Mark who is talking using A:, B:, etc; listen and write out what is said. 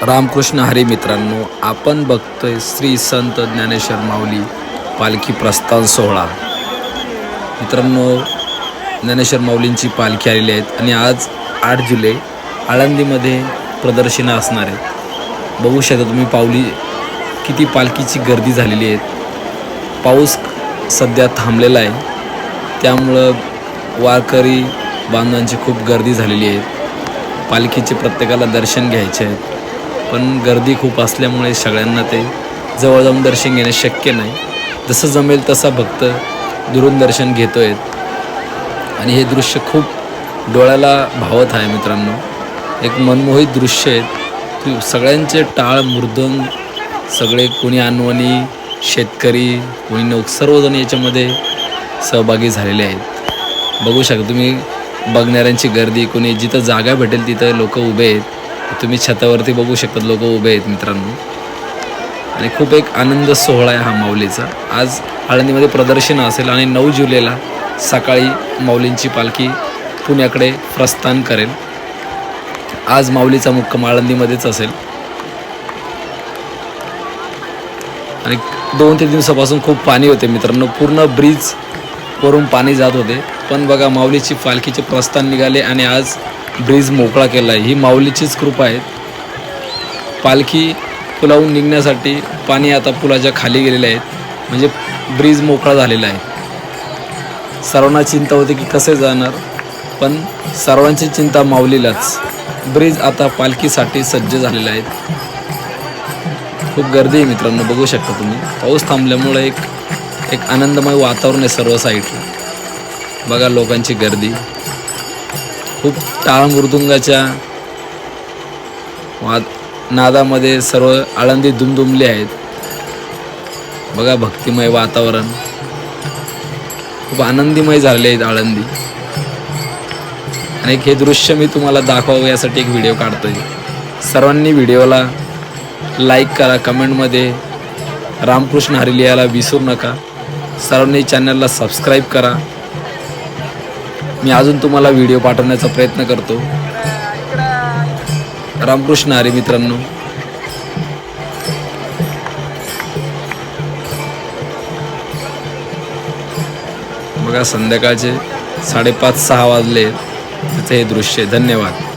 A: रामकृष्ण हरी मित्रांनो, आपण बघतोय श्री संत ज्ञानेश्वर माऊली पालखी प्रस्थान सोहळा। मित्रांनो, ज्ञानेश्वर माऊलींची पालखी आलेली आहेत आणि आज 8 जुलै आळंदीमध्ये प्रदर्शनं असणार आहेत। बघू शकता तुम्ही किती पालखीची गर्दी झालेली आहे। पाऊस सध्या थांबलेला आहे, त्यामुळं वारकरी बांधवांची खूप गर्दी झालेली आहे। पालखीचे प्रत्येकाला दर्शन घ्यायचे आहे, पण गर्दी खूप असल्यामुळे सगळ्यांना ते जवळ जाऊन दर्शन घेणे शक्य नाही। जसं जमेल तसा भक्त दुरून दर्शन घेतोय आणि हे दृश्य खूप डोळ्याला भावत आहे। मित्रांनो, एक मनमोहित दृश्य आहे। सगळ्यांचे टाळ मृदंग, सगळे कोणी अनवणी, शेतकरी, कोणी सर्वजण याच्यामध्ये सहभागी झालेले आहेत। बघू शकता तुम्ही बघणाऱ्यांची गर्दी, कोणी जिथं जागा भेटेल तिथं लोक उभे आहेत। तुम्ही छतावरती बघू शकता लोक उभे आहेत मित्रांनो, आणि खूप एक आनंद सोहळा आहे हा माऊलीचा। आज आळंदीमध्ये प्रदर्शन असेल आणि 9 जुलैला सकाळी माऊलींची पालखी पुण्याकडे प्रस्थान करेल। आज माऊलीचा मुक्काम आळंदीमध्येच असेल आणि 2-3 दिवसापासून खूप पाणी होते मित्रांनो, पूर्ण ब्रिज वरून पाणी जात होते। पण बघा, माऊलीची पालखीचे प्रस्थान निघाले आणि आज ब्रिज मोकळा केला आहे। ही माऊलीचीच कृपा आहे। पालखी पुलावून निघण्यासाठी पाणी आता पुलाच्या खाली गेलेले आहेत, म्हणजे ब्रिज मोकळा झालेला आहे। सर्वांना चिंता होती की कसे जाणार, पण सर्वांची चिंता माऊलीलाच। ब्रिज आता पालखीसाठी सज्ज झालेला आहे। खूप गर्दी आहे मित्रांनो, बघू शकता तुम्ही। पाऊस थांबल्यामुळे एक आनंदमय वातावरण आहे सर्व साईडला। बघा लोकांची गर्दी, खूप टाळ मृदुंगाच्या नादामध्ये सर्व आळंदी दुमदुमले आहेत। बघा भक्तिमय वातावरण, खूप आनंदीमय झालेले आहेत आळंदी। आणि हे दृश्य मी तुम्हाला दाखवावं यासाठी एक व्हिडिओ काढतोय। सर्वांनी व्हिडिओला लाईक करा, कमेंटमध्ये रामकृष्ण हरी लिहायला विसरू नका। सर्वांनी चॅनलला सबस्क्राईब करा। मी अजून तुम्हाला व्हिडिओ पाठवण्याचा प्रयत्न करतो। रामकृष्ण हरी मित्रांनो। बघा संध्याकाळचे 5:30-6 वाजले, तिथे हे दृश्य। धन्यवाद।